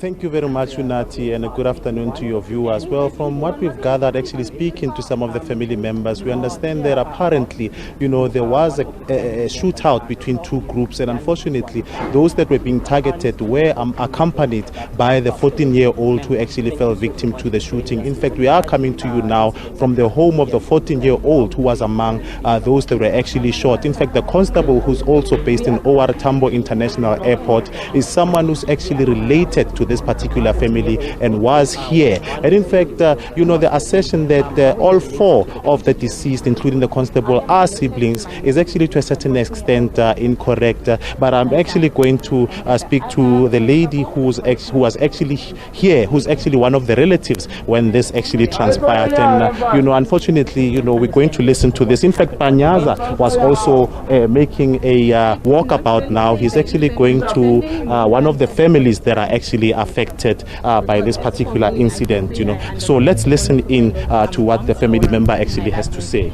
Thank you very much, Unati, and a good afternoon to your viewers. Well, from what we've gathered, actually speaking to some of the family members, we understand that apparently, there was a shootout between two groups, and unfortunately, those that were being targeted were accompanied by the 14-year-old who actually fell victim to the shooting. In fact, we are coming to you now from the home of the 14-year-old who was among those that were actually shot. In fact, the constable, who's also based in OR Tambo International Airport, is someone who's actually related to this particular family and was here. And in fact, the assertion that all four of the deceased, including the constable, are siblings is actually to a certain extent incorrect. But I'm actually going to speak to the lady who was actually here, who's actually one of the relatives when this actually transpired. And unfortunately, we're going to listen to this. In fact, Panyaza was also making a walkabout now. He's actually going to one of the families that are actually affected by this particular incident. So let's listen in to what the family member actually has to say.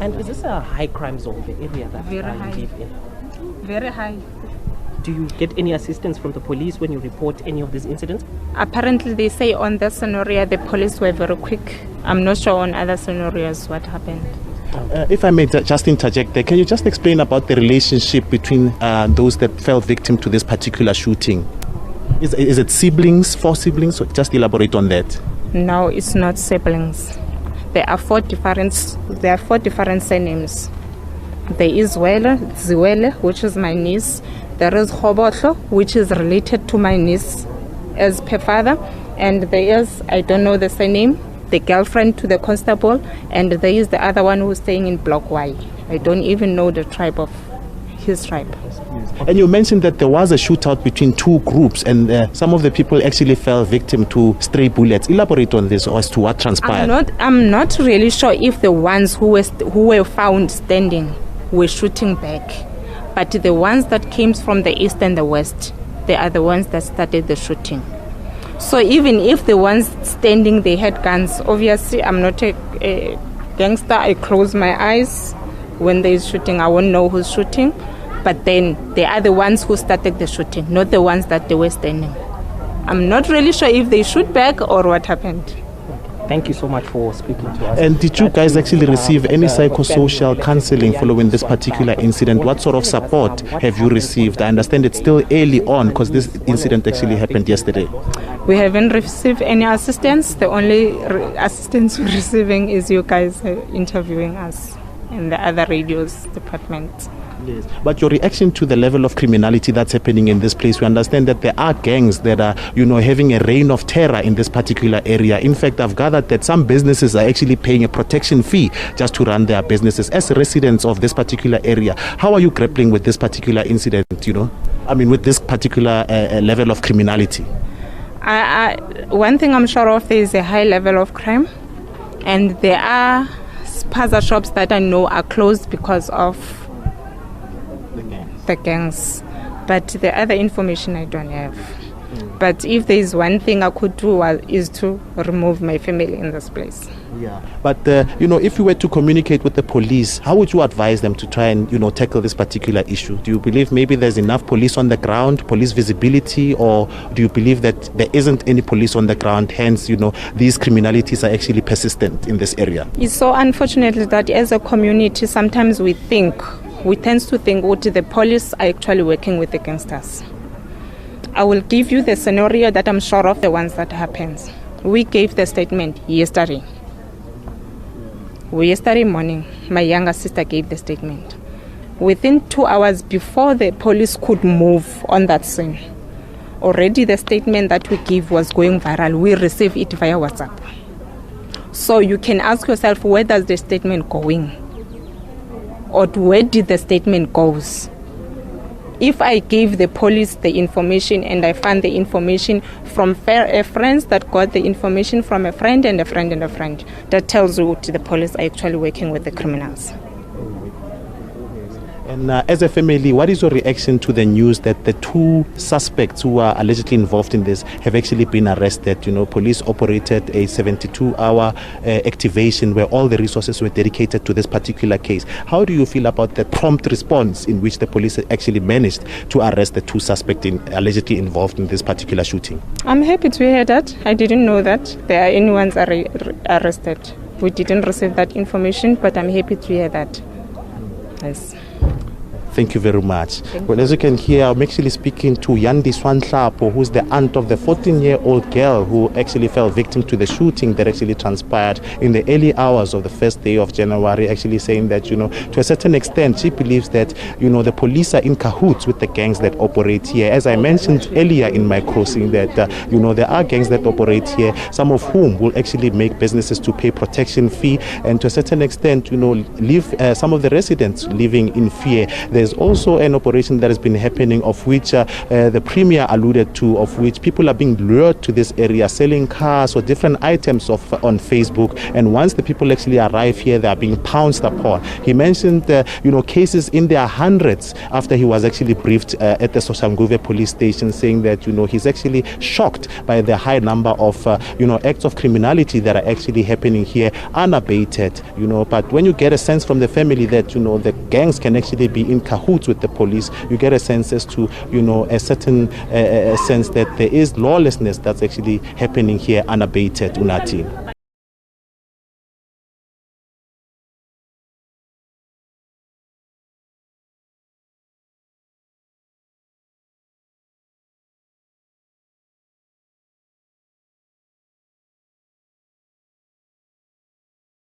And is this a high crime zone, the area that you live in? Very high. Do you get any assistance from the police when you report any of these incidents? Apparently, they say on this scenario, the police were very quick. I'm not sure on other scenarios what happened. If I may just interject there, can you just explain about the relationship between those that fell victim to this particular shooting? Is it siblings, four siblings? So just elaborate on that. No, it's not siblings. There are four different surnames. There is Ziwele, which is my niece. There is Hobotlo, which is related to my niece as per father. And there is, I don't know the surname, the girlfriend to the constable. And there is the other one who's staying in Block Y. I don't even know the tribe of his tribe. And you mentioned that there was a shootout between two groups and some of the people actually fell victim to stray bullets. Elaborate on this as to what transpired. I'm not really sure if the ones who were found standing were shooting back. But the ones that came from the east and the west, they are the ones that started the shooting. So even if the ones standing, they had guns, obviously I'm not a gangster. I close my eyes. When there is shooting, I won't know who's shooting. But then they are the ones who started the shooting, not the ones that they were standing. I'm not really sure if they shoot back or what happened. Thank you so much for speaking to us. And did you guys actually receive any psychosocial counseling following this particular incident? What sort of support have you received? I understand it's still early on because this incident actually happened yesterday. We haven't received any assistance. The only assistance we're receiving is you guys interviewing us in the other radios department. Yes. But your reaction to the level of criminality that's happening in this place, we understand that there are gangs that are, having a reign of terror in this particular area. In fact, I've gathered that some businesses are actually paying a protection fee just to run their businesses. As residents of this particular area, how are you grappling with this particular incident, with this particular level of criminality? One thing I'm sure of, there is a high level of crime, and there are spaza shops that I know are closed because of the gangs, but the other information I don't have. But if there is one thing I could do is to remove my family in this place. Yeah. But if you were to communicate with the police, how would you advise them to try and tackle this particular issue? Do you believe maybe there's enough police on the ground, police visibility, or do you believe that there isn't any police on the ground, hence these criminalities are actually persistent in this area? It's so unfortunate that as a community sometimes we tend to think what the police are actually working with the gangsters. I will give you the scenario that I'm sure of, the ones that happens. We gave the statement yesterday. Yesterday morning, my younger sister gave the statement. Within 2 hours before the police could move on that scene, already the statement that we gave was going viral. We received it via WhatsApp. So you can ask yourself, where does the statement going? Or where did the statement goes? If I gave the police the information and I found the information from friends that got the information from a friend and a friend and a friend, that tells you the police are actually working with the criminals. And as a family, what is your reaction to the news that the 2 suspects who are allegedly involved in this have actually been arrested? You know, police operated a 72-hour activation where all the resources were dedicated to this particular case. How do you feel about the prompt response in which the police actually managed to arrest the 2 suspects allegedly involved in this particular shooting? I'm happy to hear that. I didn't know that there are anyone's arrested. We didn't receive that information, but I'm happy to hear that. Yes. Thank you very much. Well, as you can hear, I'm actually speaking to Yandi Swantlapo, who's the aunt of the 14-year-old girl who actually fell victim to the shooting that actually transpired in the early hours of the first day of January, actually saying that, you know, to a certain extent, she believes that, you know, the police are in cahoots with the gangs that operate here. As I mentioned earlier in my crossing, that, you know, there are gangs that operate here, some of whom will actually make businesses to pay protection fee, and to a certain extent, you know, leave some of the residents living in fear. There's also an operation that has been happening, of which the Premier alluded to, of which people are being lured to this area, selling cars or different items on Facebook, and once the people actually arrive here, they are being pounced upon. He mentioned you know, cases in their hundreds after he was actually briefed at the Soshanguve police station, saying that, you know, he's actually shocked by the high number of you know, acts of criminality that are actually happening here unabated, you know. But when you get a sense from the family that, you know, the gangs can actually be in cahoots with the police, you get a sense as to, you know, a certain sense that there is lawlessness that's actually happening here unabated, Unati.